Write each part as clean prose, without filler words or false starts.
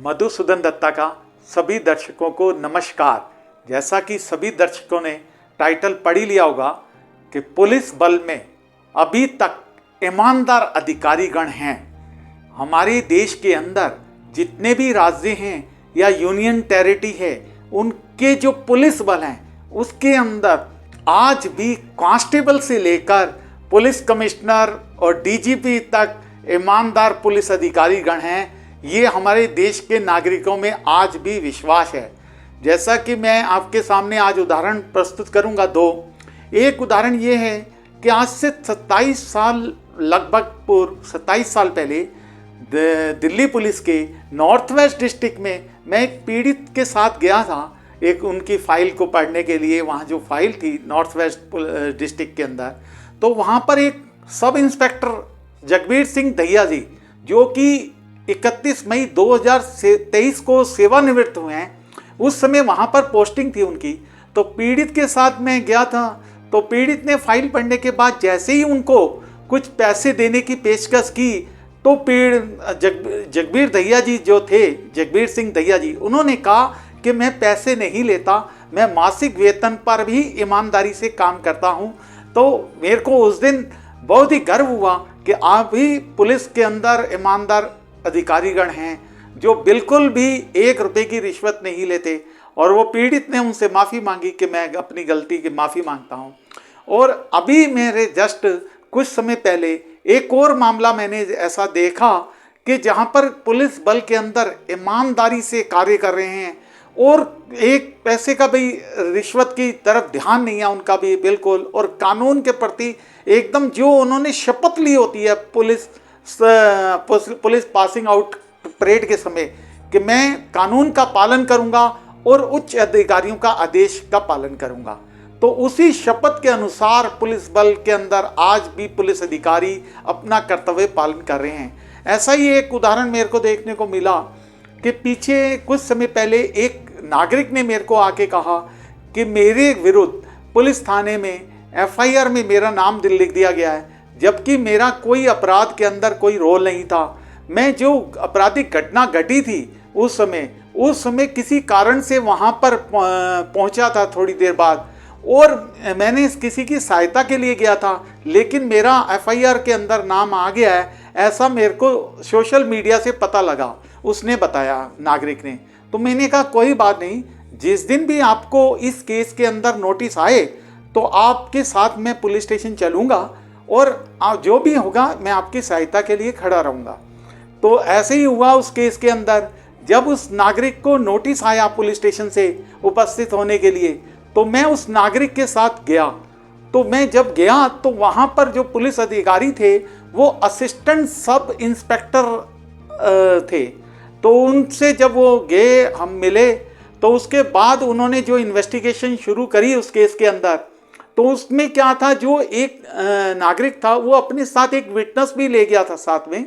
मधुसूदन दत्ता का सभी दर्शकों को नमस्कार। जैसा कि सभी दर्शकों ने टाइटल पढ़ ही लिया होगा कि पुलिस बल में अभी तक ईमानदार अधिकारीगण हैं। हमारे देश के अंदर जितने भी राज्य हैं या यूनियन टेरिटरी है, उनके जो पुलिस बल हैं उसके अंदर आज भी कांस्टेबल से लेकर पुलिस कमिश्नर और डीजीपी तक ईमानदार पुलिस अधिकारीगण हैं। ये हमारे देश के नागरिकों में आज भी विश्वास है। जैसा कि मैं आपके सामने आज उदाहरण प्रस्तुत करूंगा दो। एक उदाहरण ये है कि आज से 27 साल लगभग पूर्व 27 साल पहले दिल्ली पुलिस के नॉर्थ वेस्ट डिस्ट्रिक्ट में मैं एक पीड़ित के साथ गया था, एक उनकी फाइल को पढ़ने के लिए। वहाँ जो फाइल थी नॉर्थ वेस्ट डिस्ट्रिक्ट के अंदर, तो वहाँ पर एक सब इंस्पेक्टर जगबीर सिंह दहिया जी, जो कि 31 मई 2023 को सेवानिवृत्त हुए हैं, उस समय वहाँ पर पोस्टिंग थी उनकी। तो पीड़ित के साथ मैं गया था। तो पीड़ित ने फाइल पढ़ने के बाद जैसे ही उनको कुछ पैसे देने की पेशकश की, तो जगबीर दहिया जी जो थे, जगबीर सिंह दहिया जी, उन्होंने कहा कि मैं पैसे नहीं लेता, मैं मासिक वेतन पर भी ईमानदारी से काम करता हूँ। तो मेरे को उस दिन बहुत ही गर्व हुआ कि आप भी पुलिस के अंदर ईमानदार अधिकारीगण हैं जो बिल्कुल भी 1 रुपये की रिश्वत नहीं लेते। और वो पीड़ित ने उनसे माफ़ी मांगी कि मैं अपनी गलती की माफ़ी मांगता हूँ। और अभी मेरे जस्ट कुछ समय पहले एक और मामला मैंने ऐसा देखा कि जहाँ पर पुलिस बल के अंदर ईमानदारी से कार्य कर रहे हैं और एक पैसे का भी रिश्वत की तरफ ध्यान नहीं है उनका भी बिल्कुल, और कानून के प्रति एकदम जो उन्होंने शपथ ली होती है पुलिस पासिंग आउट परेड के समय कि मैं कानून का पालन करूंगा और उच्च अधिकारियों का आदेश का पालन करूंगा, तो उसी शपथ के अनुसार पुलिस बल के अंदर आज भी पुलिस अधिकारी अपना कर्तव्य पालन कर रहे हैं। ऐसा ही एक उदाहरण मेरे को देखने को मिला कि पीछे कुछ समय पहले एक नागरिक ने मेरे को आके कहा कि मेरे विरुद्ध पुलिस थाने में एफआईआर में मेरा नाम लिख दिया गया है, जबकि मेरा कोई अपराध के अंदर कोई रोल नहीं था। मैं जो आपराधिक घटना घटी थी उस समय किसी कारण से वहाँ पर पहुँचा था थोड़ी देर बाद, और मैंने किसी की सहायता के लिए गया था, लेकिन मेरा एफआईआर के अंदर नाम आ गया है, ऐसा मेरे को सोशल मीडिया से पता लगा, उसने बताया नागरिक ने। तो मैंने कहा कोई बात नहीं, जिस दिन भी आपको इस केस के अंदर नोटिस आए तो आपके साथ मैं पुलिस स्टेशन चलूँगा और जो भी होगा मैं आपकी सहायता के लिए खड़ा रहूँगा। तो ऐसे ही हुआ उस केस के अंदर। जब उस नागरिक को नोटिस आया पुलिस स्टेशन से उपस्थित होने के लिए, तो मैं उस नागरिक के साथ गया। तो मैं जब गया तो वहाँ पर जो पुलिस अधिकारी थे वो असिस्टेंट सब इंस्पेक्टर थे। तो उनसे जब वो गए, हम मिले, तो उसके बाद उन्होंने जो इन्वेस्टिगेशन शुरू करी उस केस के अंदर, तो उसमें क्या था, जो एक नागरिक था वो अपने साथ एक विटनेस भी ले गया था साथ में,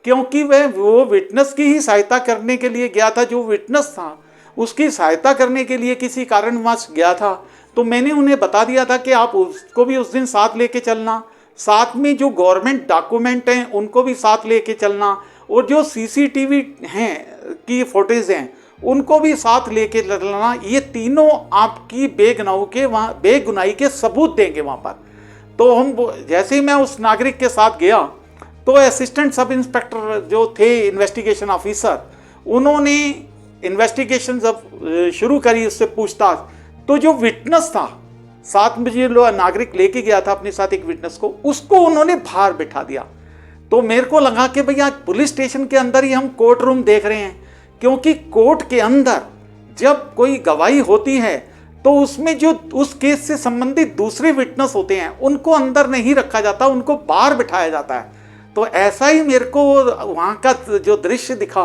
क्योंकि वो विटनेस की ही सहायता करने के लिए गया था। जो विटनेस था उसकी सहायता करने के लिए किसी कारणवश गया था। तो मैंने उन्हें बता दिया था कि आप उसको भी उस दिन साथ लेके चलना, साथ में जो गवर्नमेंट डॉक्यूमेंट हैं उनको भी साथ लेके चलना, और जो सीसीटीवी हैं की फुटेज हैं उनको भी साथ लेके चलना। ये तीनों आपकी बेगुनाही के सबूत देंगे वहाँ पर। तो हम जैसे ही मैं उस नागरिक के साथ गया, तो असिस्टेंट सब इंस्पेक्टर जो थे इन्वेस्टिगेशन ऑफिसर, उन्होंने इन्वेस्टिगेशन जब शुरू करी, उससे पूछताछ, तो जो विटनेस था साथ में जो नागरिक लेके गया था अपने साथ एक विटनेस को, उसको उन्होंने बाहर बिठा दिया। तो मेरे को लगा कि भैया पुलिस स्टेशन के अंदर ही हम कोर्ट रूम देख रहे हैं, क्योंकि कोर्ट के अंदर जब कोई गवाही होती है तो उसमें जो उस केस से संबंधित दूसरे विटनेस होते हैं उनको अंदर नहीं रखा जाता, उनको बाहर बिठाया जाता है। तो ऐसा ही मेरे को वहाँ का जो दृश्य दिखा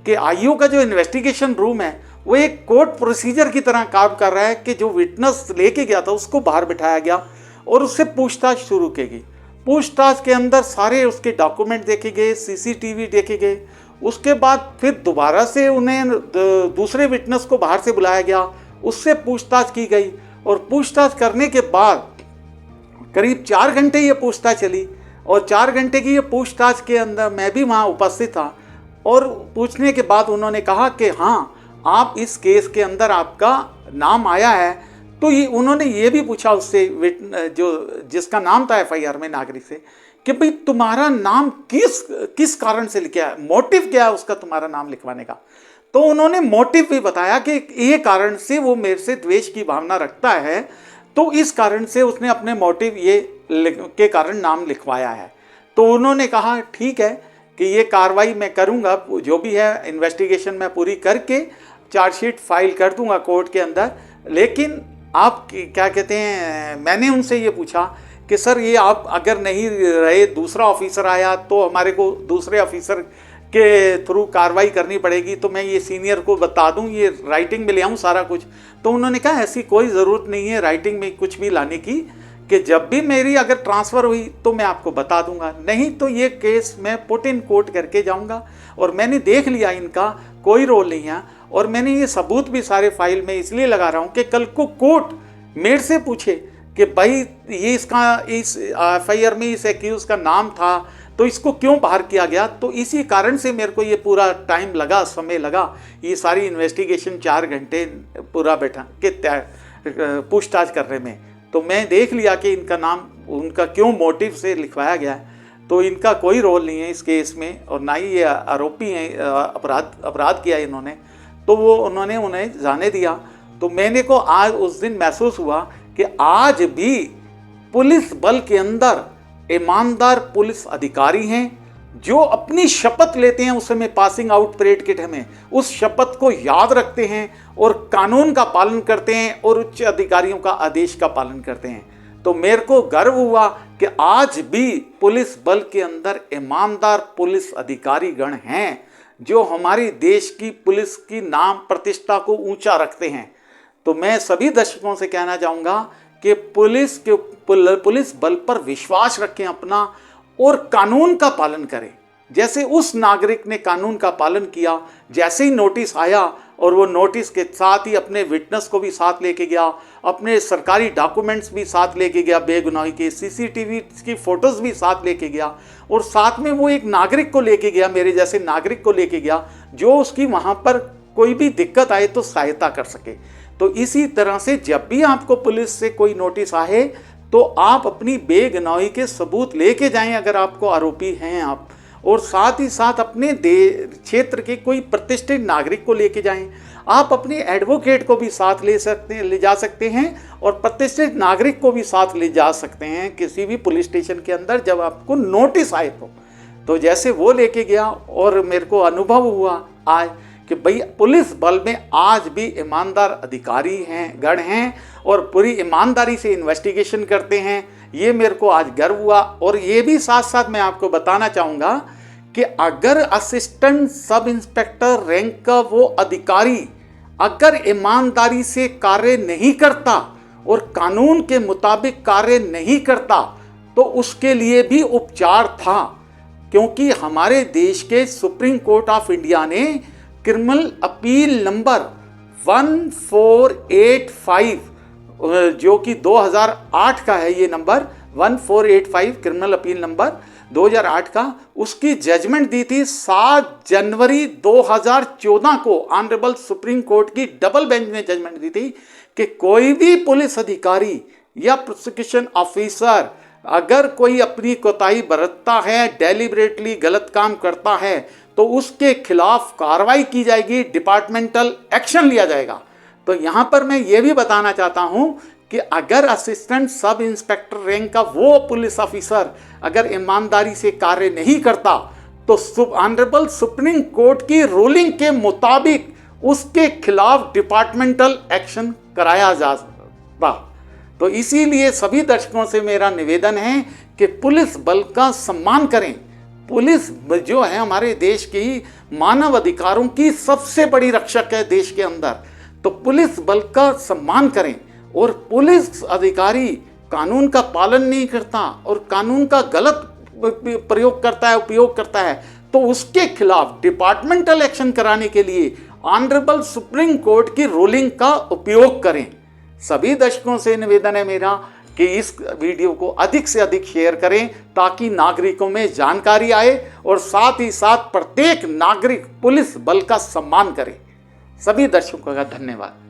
कि आईओ का जो इन्वेस्टिगेशन रूम है वो एक कोर्ट प्रोसीजर की तरह काम कर रहा है कि जो विटनेस लेके गया था उसको बाहर बिठाया गया और उससे पूछताछ शुरू की गई। पूछताछ के अंदर सारे उसके डॉक्यूमेंट देखे गए, सीसीटीवी देखे गए। उसके बाद फिर दोबारा से उन्हें दूसरे विटनेस को बाहर से बुलाया गया, उससे पूछताछ की गई, और पूछताछ करने के बाद करीब 4 घंटे ये पूछताछ चली। और 4 घंटे की ये पूछताछ के अंदर मैं भी वहाँ उपस्थित था। और पूछने के बाद उन्होंने कहा कि हाँ, आप इस केस के अंदर आपका नाम आया है। तो ये उन्होंने ये भी पूछा उससे, जो जिसका नाम था एफआईआर में, नागरिक से, कि भाई तुम्हारा नाम किस कारण से लिखा है, मोटिव क्या है उसका तुम्हारा नाम लिखवाने का। तो उन्होंने मोटिव भी बताया कि ये कारण से वो मेरे से द्वेष की भावना रखता है, तो इस कारण से उसने अपने मोटिव ये के कारण नाम लिखवाया है। तो उन्होंने कहा ठीक है कि ये कार्रवाई मैं करूँगा, जो भी है इन्वेस्टिगेशन मैं पूरी करके चार्जशीट फाइल कर दूंगा कोर्ट के अंदर। लेकिन आप क्या कहते हैं, मैंने उनसे ये पूछा कि सर ये आप अगर नहीं रहे, दूसरा ऑफिसर आया तो हमारे को दूसरे ऑफिसर के थ्रू कार्रवाई करनी पड़ेगी, तो मैं ये सीनियर को बता दूं, ये राइटिंग में ले आऊँ सारा कुछ। तो उन्होंने कहा ऐसी कोई ज़रूरत नहीं है राइटिंग में कुछ भी लाने की, कि जब भी मेरी अगर ट्रांसफ़र हुई तो मैं आपको बता दूंगा, नहीं तो ये केस मैं पुट इन कोर्ट करके जाऊंगा। और मैंने देख लिया इनका कोई रोल नहीं है, और मैंने ये सबूत भी सारे फाइल में इसलिए लगा रहा हूँ कि कल को कोर्ट मेरे से पूछे कि भाई ये इस एफआईआर में इस एक्यूज़ का नाम था तो इसको क्यों बाहर किया गया। तो इसी कारण से मेरे को ये पूरा टाइम लगा, समय लगा, ये सारी इन्वेस्टिगेशन 4 घंटे पूरा बैठा के पूछताछ करने में। तो मैं देख लिया कि इनका नाम उनका क्यों मोटिव से लिखवाया गया है। तो इनका कोई रोल नहीं है इस केस में, और ना ही ये आरोपी हैं, अपराध किया इन्होंने, तो वो उन्होंने उन्हें जाने दिया। तो मैंने को आज उस दिन महसूस हुआ कि आज भी पुलिस बल के अंदर ईमानदार पुलिस अधिकारी हैं जो अपनी शपथ लेते हैं उस समय पासिंग आउट परेड के टाइम, उस शपथ को याद रखते हैं और कानून का पालन करते हैं और उच्च अधिकारियों का आदेश का पालन करते हैं। तो मेरे को गर्व हुआ कि आज भी पुलिस बल के अंदर ईमानदार पुलिस अधिकारी गण हैं जो हमारी देश की पुलिस की नाम प्रतिष्ठा को ऊंचा रखते हैं। तो मैं सभी दर्शकों से कहना चाहूँगा कि पुलिस बल पर विश्वास रखें अपना, और कानून का पालन करें। जैसे उस नागरिक ने कानून का पालन किया, जैसे ही नोटिस आया और वो नोटिस के साथ ही अपने विटनेस को भी साथ लेके गया, अपने सरकारी डॉक्यूमेंट्स भी साथ लेके गया, बेगुनाही के सीसीटीवी की फ़ोटोज़ भी साथ लेके गया, और साथ में वो एक नागरिक को लेके गया, मेरे जैसे नागरिक को लेके गया जो उसकी वहाँ पर कोई भी दिक्कत आए तो सहायता कर सके। तो इसी तरह से जब भी आपको पुलिस से कोई नोटिस आए तो आप अपनी बेगुनाही के सबूत लेके जाएं अगर आपको आरोपी हैं आप, और साथ ही साथ अपने क्षेत्र के कोई प्रतिष्ठित नागरिक को लेके जाएं। आप अपने एडवोकेट को भी साथ ले जा सकते हैं, और प्रतिष्ठित नागरिक को भी साथ ले जा सकते हैं किसी भी पुलिस स्टेशन के अंदर जब आपको नोटिस आए तो जैसे वो लेके गया। और मेरे को अनुभव हुआ आज कि भाई पुलिस बल में आज भी ईमानदार अधिकारी हैं, गण हैं, और पूरी ईमानदारी से इन्वेस्टिगेशन करते हैं। ये मेरे को आज गर्व हुआ। और ये भी साथ साथ मैं आपको बताना चाहूँगा कि अगर असिस्टेंट सब इंस्पेक्टर रैंक का वो अधिकारी अगर ईमानदारी से कार्य नहीं करता और कानून के मुताबिक कार्य नहीं करता तो उसके लिए भी उपचार था, क्योंकि हमारे देश के सुप्रीम कोर्ट ऑफ इंडिया ने क्रिमिनल अपील नंबर 1485 जो कि 2008 का है, ये नंबर 1485 क्रिमिनल अपील नंबर 2008 का, उसकी जजमेंट दी थी 7 जनवरी 2014 को। ऑनरेबल सुप्रीम कोर्ट की डबल बेंच ने जजमेंट दी थी कि कोई भी पुलिस अधिकारी या प्रोसिक्यूशन ऑफिसर अगर कोई अपनी कोताही बरतता है, डेलिबरेटली गलत काम करता है, तो उसके खिलाफ कार्रवाई की जाएगी, डिपार्टमेंटल एक्शन लिया जाएगा। तो यहाँ पर मैं ये भी बताना चाहता हूँ कि अगर असिस्टेंट सब इंस्पेक्टर रैंक का वो पुलिस ऑफिसर अगर ईमानदारी से कार्य नहीं करता तो ऑनरेबल सुप्रीम कोर्ट की रूलिंग के मुताबिक उसके खिलाफ डिपार्टमेंटल एक्शन कराया जा सकता। तो इसीलिए सभी दर्शकों से मेरा निवेदन है कि पुलिस बल का सम्मान करें। पुलिस जो है हमारे देश की मानव अधिकारों की सबसे बड़ी रक्षक है देश के अंदर, तो पुलिस बल का सम्मान करें। और पुलिस अधिकारी कानून का पालन नहीं करता और कानून का गलत प्रयोग करता है, उपयोग करता है, तो उसके खिलाफ डिपार्टमेंटल एक्शन कराने के लिए ऑनरेबल सुप्रीम कोर्ट की रूलिंग का उपयोग करें। सभी दर्शकों से निवेदन है मेरा कि इस वीडियो को अधिक से अधिक शेयर करें ताकि नागरिकों में जानकारी आए और साथ ही साथ प्रत्येक नागरिक पुलिस बल का सम्मान करे। सभी दर्शकों का धन्यवाद।